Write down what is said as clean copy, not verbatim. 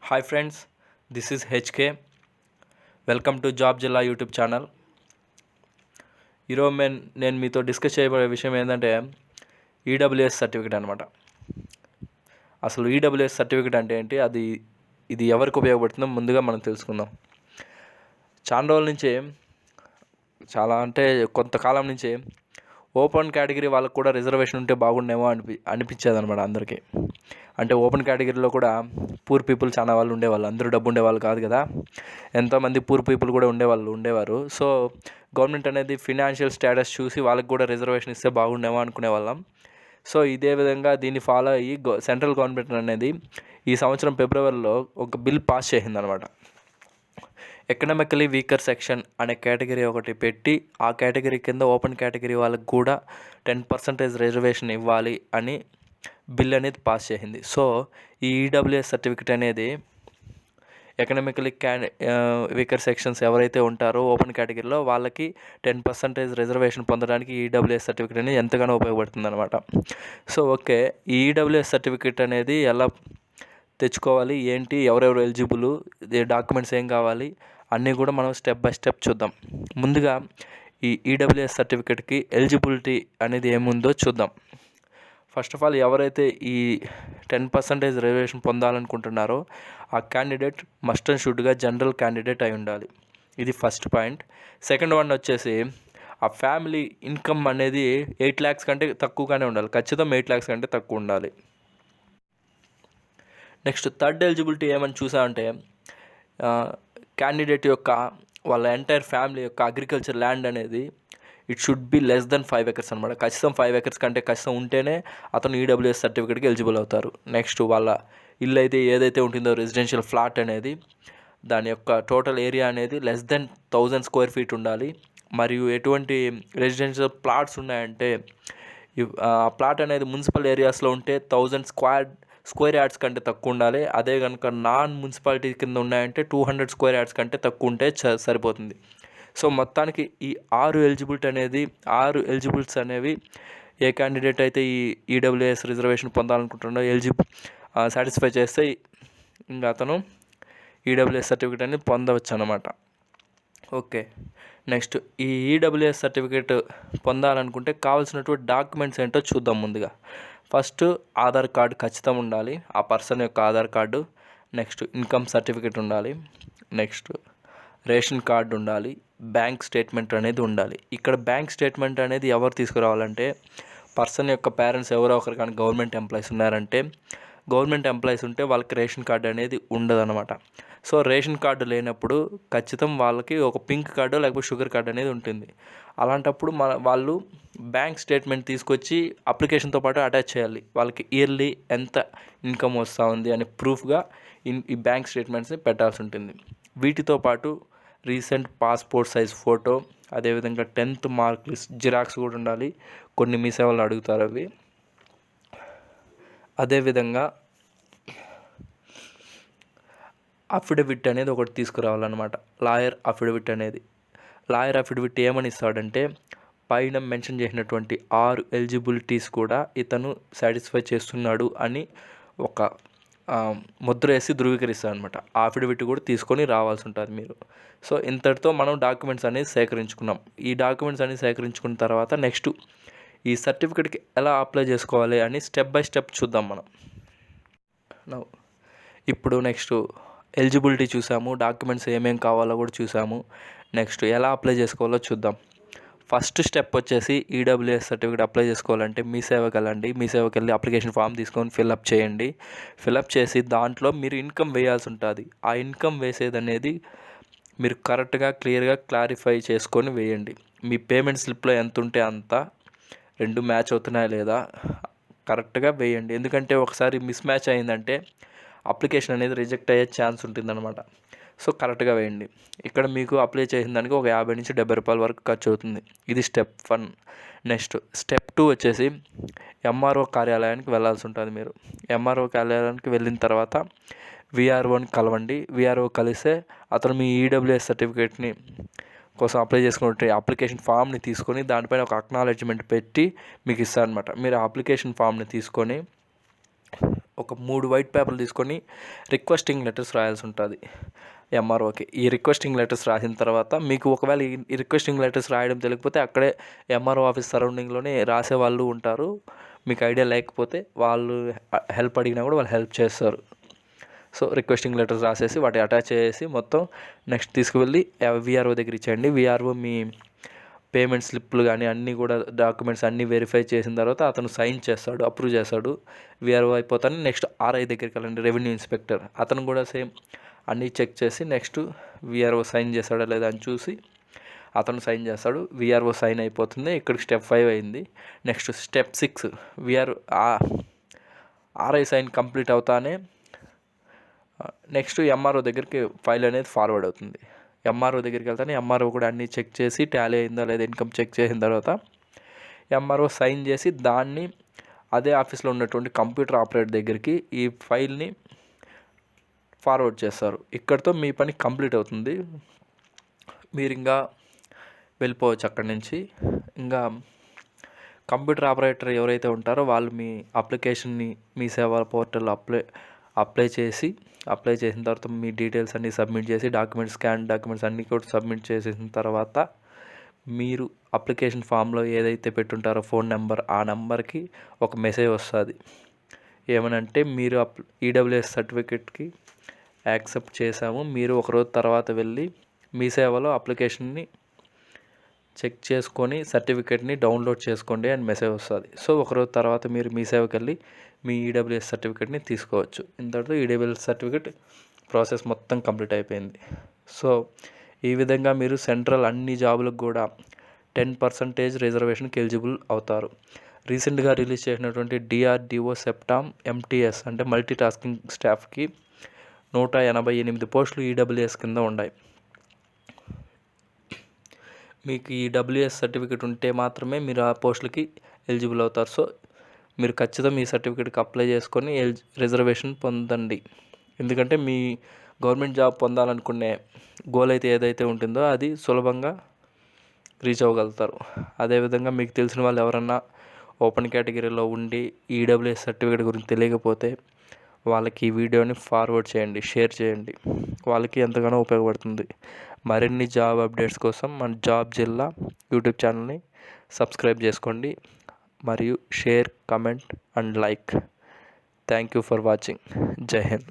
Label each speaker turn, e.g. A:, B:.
A: Hi friends, this is HK. Welcome to job జిల్లా YouTube channel. ఈరోజు నేను మీతో డిస్కస్ చేయబోయే విషయం ఏంటంటే ఈడబ్ల్యూఎస్ సర్టిఫికేట్ అనమాట. అసలు ఈడబ్ల్యూఎస్ సర్టిఫికేట్ అంటే ఏంటి, ఇది ఎవరికి ఉపయోగపడుతుందో ముందుగా మనం తెలుసుకుందాం. చాలా రోజుల నుంచి కొంతకాలం నుంచి ఓపెన్ కేటగిరీ వాళ్ళకు కూడా రిజర్వేషన్ ఉంటే బాగుండేమో అనిపించేది అనమాట అందరికీ. అంటే ఓపెన్ కేటగిరీలో కూడా పూర్ పీపుల్ చాలా వాళ్ళు ఉండేవాళ్ళు, అందరూ డబ్బు ఉండేవాళ్ళు కాదు కదా, ఎంతోమంది పూర్ పీపుల్ కూడా ఉండేవారు. సో గవర్నమెంట్ అనేది ఫినాన్షియల్ స్టేటస్ చూసి వాళ్ళకి కూడా రిజర్వేషన్ ఇస్తే బాగుండేమో అనుకునేవాళ్ళం. సో ఇదే విధంగా దీన్ని ఫాలో అయ్యి సెంట్రల్ గవర్నమెంట్ అనేది ఈ సంవత్సరం ఫిబ్రవరిలో ఒక బిల్ పాస్ చేసిందనమాట. ఎకనామికలీ వీకర్ సెక్షన్ అనే కేటగిరీ ఒకటి పెట్టి ఆ కేటగిరీ కింద ఓపెన్ కేటగిరీ వాళ్ళకి కూడా 10% రిజర్వేషన్ ఇవ్వాలి అని బిల్ అనేది పాస్ చేసింది. సో ఈ ఈడబ్ల్యూఎస్ సర్టిఫికేట్ అనేది ఎకనామికలీ వీకర్ సెక్షన్స్ ఎవరైతే ఉంటారో ఓపెన్ కేటగిరీలో వాళ్ళకి 10% రిజర్వేషన్ పొందడానికి ఈడబ్ల్యూఎస్ సర్టిఫికేట్ అనేది ఎంతగానో ఉపయోగపడుతుంది అనమాట. సో ఓకే, ఈ ఈడబ్ల్యూఎస్ సర్టిఫికేట్ అనేది ఎలా తెచ్చుకోవాలి, ఏంటి, ఎవరెవరు ఎలిజిబుల్, డాక్యుమెంట్స్ ఏం కావాలి అన్నీ కూడా మనం స్టెప్ బై స్టెప్ చూద్దాం. ముందుగా ఈ ఈడబ్ల్యూఎస్ సర్టిఫికేట్కి ఎలిజిబిలిటీ అనేది ఏముందో చూద్దాం. ఫస్ట్ ఆఫ్ ఆల్, ఎవరైతే ఈ 10% రిజర్వేషన్ పొందాలనుకుంటున్నారో ఆ క్యాండిడేట్ మస్ట్ అండ్ షుడ్గా జనరల్ క్యాండిడేట్ అయి ఉండాలి. ఇది ఫస్ట్ పాయింట్. సెకండ్ వన్ వచ్చేసి ఆ ఫ్యామిలీ ఇన్కమ్ అనేది 8 lakhs కంటే తక్కువగానే ఉండాలి, ఖచ్చితంగా 8 lakhs కంటే తక్కువ ఉండాలి. నెక్స్ట్ థర్డ్ ఎలిజిబిలిటీ ఏమని చూసామంటే క్యాండిడేట్ యొక్క వాళ్ళ ఎంటైర్ ఫ్యామిలీ యొక్క అగ్రికల్చర్ ల్యాండ్ అనేది it should be less than 5 acres అనమాట. ఖచ్చితం 5 acres కంటే ఖచ్చితం ఉంటేనే అతను ఈడబ్ల్యూఎస్ సర్టిఫికేట్కి ఎలిజిబుల్ అవుతారు. నెక్స్ట్ వాళ్ళ ఇల్లు అయితే ఏదైతే ఉంటుందో రెసిడెన్షియల్ ఫ్లాట్ అనేది దాని యొక్క టోటల్ ఏరియా అనేది లెస్ దెన్ 1000 square feet ఉండాలి. మరియు ఎటువంటి రెసిడెన్షియల్ ప్లాట్స్ ఉన్నాయంటే ఆ ప్లాట్ అనేది మున్సిపల్ ఏరియాస్లో ఉంటే 1000 square yards కంటే తక్కువ ఉండాలి. అదే కనుక నాన్ మున్సిపాలిటీ కింద ఉన్నాయంటే 200 square yards కంటే తక్కువ ఉంటే సరిపోతుంది. సో మొత్తానికి ఈ 6 ఎలిజిబుల్స్ అనేవి ఏ క్యాండిడేట్ అయితే ఈ ఈడబ్ల్యూఎస్ రిజర్వేషన్ పొందాలనుకుంటున్నాడో సాటిస్ఫై చేస్తే ఇంకా అతను ఈడబ్ల్యూఎస్ సర్టిఫికేట్ అనేది పొందవచ్చు అన్నమాట. ఓకే, నెక్స్ట్ ఈ ఈడబ్ల్యూఎస్ సర్టిఫికేట్ పొందాలనుకుంటే కావాల్సినటువంటి డాక్యుమెంట్స్ ఏంటో చూద్దాం. ముందుగా ఫస్ట్ ఆధార్ కార్డు ఖచ్చితంగా ఉండాలి, ఆ పర్సన్ యొక్క Aadhaar card. Next income certificate ఉండాలి. నెక్స్ట్ రేషన్ కార్డు ఉండాలి. బ్యాంక్ స్టేట్మెంట్ అనేది ఉండాలి. ఇక్కడ బ్యాంక్ స్టేట్మెంట్ అనేది ఎవరు తీసుకురావాలంటే పర్సన్ యొక్క పేరెంట్స్ ఎవరో ఒకరు కానీ గవర్నమెంట్ ఎంప్లాయీస్ ఉన్నారంటే, గవర్నమెంట్ ఎంప్లాయీస్ ఉంటే వాళ్ళకి రేషన్ కార్డు అనేది ఉండదన్నమాట. సో రేషన్ కార్డు లేనప్పుడు ఖచ్చితం వాళ్ళకి ఒక పింక్ కార్డు లేకపోతే షుగర్ కార్డు అనేది ఉంటుంది. అలాంటప్పుడు వాళ్ళు బ్యాంక్ స్టేట్మెంట్ తీసుకొచ్చి అప్లికేషన్తో పాటు అటాచ్ చేయాలి. వాళ్ళకి ఇయర్లీ ఎంత ఇన్కమ్ వస్తూ ఉంది అనే ప్రూఫ్గా ఈ బ్యాంక్ స్టేట్మెంట్స్ని పెట్టాల్సి ఉంటుంది. వీటితో పాటు రీసెంట్ పాస్పోర్ట్ సైజ్ ఫోటో, అదేవిధంగా 10th మార్క్ లిస్ట్ జిరాక్స్ కూడా ఉండాలి. కొన్ని మీ సేవలు అడుగుతారు అవి. అదేవిధంగా అఫిడవిట్ అనేది ఒకటి తీసుకురావాలన్నమాట. లాయర్ అఫిడవిట్ ఏమని ఇస్తాడంటే పైన మెన్షన్ చేసినటువంటి 6 ఎలిజిబిలిటీస్ కూడా ఇతను సాటిస్ఫై చేస్తున్నాడు అని ఒక ముద్ర వేసి ధృవీకరిస్తాడు అనమాట. ఆ అఫిడవిట్ కూడా తీసుకొని రావాల్సి ఉంటుంది మీరు. సో ఇంతటితో మనం డాక్యుమెంట్స్ అనేది సేకరించుకున్నాం. ఈ డాక్యుమెంట్స్ అనేది సేకరించుకున్న తర్వాత నెక్స్ట్ ఈ సర్టిఫికేట్కి ఎలా అప్లై చేసుకోవాలి అని స్టెప్ బై స్టెప్ చూద్దాం మనం. ఇప్పుడు నెక్స్ట్ ఎలిజిబిలిటీ చూసాము, డాక్యుమెంట్స్ ఏమేమి కావాలో కూడా చూసాము. నెక్స్ట్ ఎలా అప్లై చేసుకోవాలో చూద్దాం. ఫస్ట్ స్టెప్ వచ్చేసి ఈడబ్ల్యూఎస్ సర్టిఫికేట్ అప్లై చేసుకోవాలంటే మీ సేవకి వెళ్ళండి. మీ సేవకి వెళ్ళి అప్లికేషన్ ఫామ్ తీసుకొని ఫిల్అప్ చేయండి. ఫిల్అప్ చేసి దాంట్లో మీరు ఇన్కమ్ వేయాల్సి ఉంటుంది. ఆ ఇన్కమ్ వేసేది అనేది మీరు కరెక్ట్గా క్లియర్గా క్లారిఫై చేసుకొని వేయండి. మీ పేమెంట్ స్లిప్లో ఎంత ఉంటే అంత, రెండు మ్యాచ్ అవుతున్నాయా లేదా కరెక్ట్గా వేయండి. ఎందుకంటే ఒకసారి మిస్ మ్యాచ్ అయిందంటే అప్లికేషన్ అనేది రిజెక్ట్ అయ్యే ఛాన్స్ ఉంటుందన్నమాట. సో కరెక్ట్గా వేయండి. ఇక్కడ మీకు అప్లై చేసిన దానికి ఒక 50 నుంచి 70 రూపాయల వరకు ఖర్చు అవుతుంది. ఇది స్టెప్ 1. నెక్స్ట్ స్టెప్ 2 వచ్చేసి ఎంఆర్ఓ కార్యాలయానికి వెళ్ళాల్సి ఉంటుంది. మీరు ఎంఆర్ఓ కార్యాలయానికి వెళ్ళిన తర్వాత విఆర్ఓని కలవండి. విఆర్ఓ కలిస్తే అతను మీ ఈడబ్ల్యూఎస్ సర్టిఫికేట్ని కోసం అప్లై చేసుకునే అప్లికేషన్ ఫామ్ని తీసుకొని దానిపైన ఒక అక్నాలెడ్జ్మెంట్ పెట్టి మీకు ఇస్తారనమాట. మీరు ఆ అప్లికేషన్ ఫామ్ని తీసుకొని ఒక 3 వైట్ పేపర్లు తీసుకొని రిక్వెస్టింగ్ లెటర్స్ రాయాల్సి ఉంటుంది ఎంఆర్ఓకి. ఈ రిక్వెస్టింగ్ లెటర్స్ రాసిన తర్వాత మీకు ఒకవేళ ఈ రిక్వెస్టింగ్ లెటర్స్ రాయడం తెలియకపోతే అక్కడే ఎంఆర్ఓ ఆఫీస్ సరౌండింగ్లోనే రాసే వాళ్ళు ఉంటారు. మీకు ఐడియా లేకపోతే వాళ్ళు హెల్ప్ అడిగినా కూడా వాళ్ళు హెల్ప్ చేస్తారు. సో రిక్వెస్టింగ్ లెటర్స్ రాసేసి వాటి అటాచ్ చేసి మొత్తం నెక్స్ట్ తీసుకువెళ్ళి విఆర్ఓ దగ్గర ఇచ్చేయండి. విఆర్ఓ మీ పేమెంట్ స్లిప్లు కానీ అన్నీ కూడా డాక్యుమెంట్స్ అన్నీ వెరిఫై చేసిన తర్వాత అతను సైన్ చేస్తాడు, అప్రూవ్ చేస్తాడు. విఆర్ఓ అయిపోతాను. నెక్స్ట్ ఆర్ఐ దగ్గరికి వెళ్ళండి, రెవెన్యూ ఇన్స్పెక్టర్. అతను కూడా సేమ్ అన్నీ చెక్ చేసి నెక్స్ట్ విఆర్ఓ సైన్ చేస్తాడా లేదా అని చూసి అతను సైన్ చేస్తాడు. విఆర్ఓ సైన్ అయిపోతుంది. ఇక్కడికి స్టెప్ 5 అయింది. Next step 6 RI sign complete అవుతానే నెక్స్ట్ ఎంఆర్ఓ దగ్గరికి ఫైల్ అనేది ఫార్వర్డ్ అవుతుంది. ఎంఆర్ఓ దగ్గరికి వెళ్తానే ఎంఆర్ఓ కూడా అన్నీ చెక్ చేసి టాలీ అయిందా లేదా ఇన్కమ్ చెక్ చేసిన తర్వాత ఎంఆర్ఓ సైన్ చేసి దాన్ని అదే ఆఫీస్లో ఉన్నటువంటి కంప్యూటర్ ఆపరేటర్ దగ్గరికి ఈ ఫైల్ని ఫార్వర్డ్ చేస్తారు. ఇక్కడితో మీ పని కంప్లీట్ అవుతుంది. మీరు ఇంకా వెళ్ళిపోవచ్చు అక్కడి నుంచి. ఇంకా కంప్యూటర్ ఆపరేటర్ ఎవరైతే ఉంటారో వాళ్ళు మీ అప్లికేషన్ని మీ సేవా పోర్టల్లో అప్లై చేసిన తర్వాత మీ డీటెయిల్స్ అన్నీ సబ్మిట్ చేసి స్కాన్ డాక్యుమెంట్స్ అన్నీ కూడా సబ్మిట్ చేసిన తర్వాత మీరు అప్లికేషన్ ఫామ్లో ఏదైతే పెట్టుంటారో ఫోన్ నెంబర్, ఆ నెంబర్కి ఒక మెసేజ్ వస్తుంది. ఏమనంటే మీరు ఈడబ్ల్యూఎస్ సర్టిఫికేట్కి యాక్సెప్ట్ చేశాము, మీరు ఒకరోజు తర్వాత వెళ్ళి మీ సేవలో అప్లికేషన్ని చెక్ చేసుకొని సర్టిఫికేట్ని డౌన్లోడ్ చేసుకోండి అని మెసేజ్ వస్తుంది. సో ఒకరోజు తర్వాత మీరు మీ సేవకి వెళ్ళి మీ ఈడబ్ల్యూఎస్ సర్టిఫికేట్ని తీసుకోవచ్చు. ఇంతటితో ఈడబ్ల్యూఎస్ సర్టిఫికేట్ ప్రాసెస్ మొత్తం కంప్లీట్ అయిపోయింది. సో ఈ విధంగా మీరు సెంట్రల్ అన్ని జాబులకు కూడా 10% రిజర్వేషన్కి ఎలిజిబుల్ అవుతారు. రీసెంట్గా రిలీజ్ చేసినటువంటి డిఆర్డిఓ సెప్టామ్ ఎంటీఎస్ అంటే మల్టీ టాస్కింగ్ స్టాఫ్కి 188 పోస్టులు ఈడబ్ల్యూఎస్ కింద ఉన్నాయి. మీకు ఈ డబ్ల్యూఎస్ సర్టిఫికేట్ ఉంటే మాత్రమే మీరు ఆ పోస్టులకి ఎలిజిబుల్ అవుతారు. సో మీరు ఖచ్చితంగా మీ సర్టిఫికేట్కి అప్లై చేసుకొని రిజర్వేషన్ పొందండి. ఎందుకంటే మీ గవర్నమెంట్ జాబ్ పొందాలనుకునే గోల్ అయితే ఏదైతే ఉంటుందో అది సులభంగా రీచ్ అవ్వగలుగుతారు. అదేవిధంగా మీకు తెలిసిన వాళ్ళు ఎవరన్నా ఓపెన్ కేటగిరీలో ఉండి ఈడబ్ల్యూఎస్ సర్టిఫికేట్ గురించి తెలియకపోతే వాళ్ళకి ఈ వీడియోని ఫార్వర్డ్ చేయండి, షేర్ చేయండి. వాళ్ళకి ఎంతగానో ఉపయోగపడుతుంది. మరిన్ని జాబ్ అప్డేట్స్ కోసం మన జాబ్ జిల్లా యూట్యూబ్ ఛానల్ని సబ్స్క్రైబ్ చేసుకోండి మరియు share, comment and like. Thank you for watching. జై హింద్.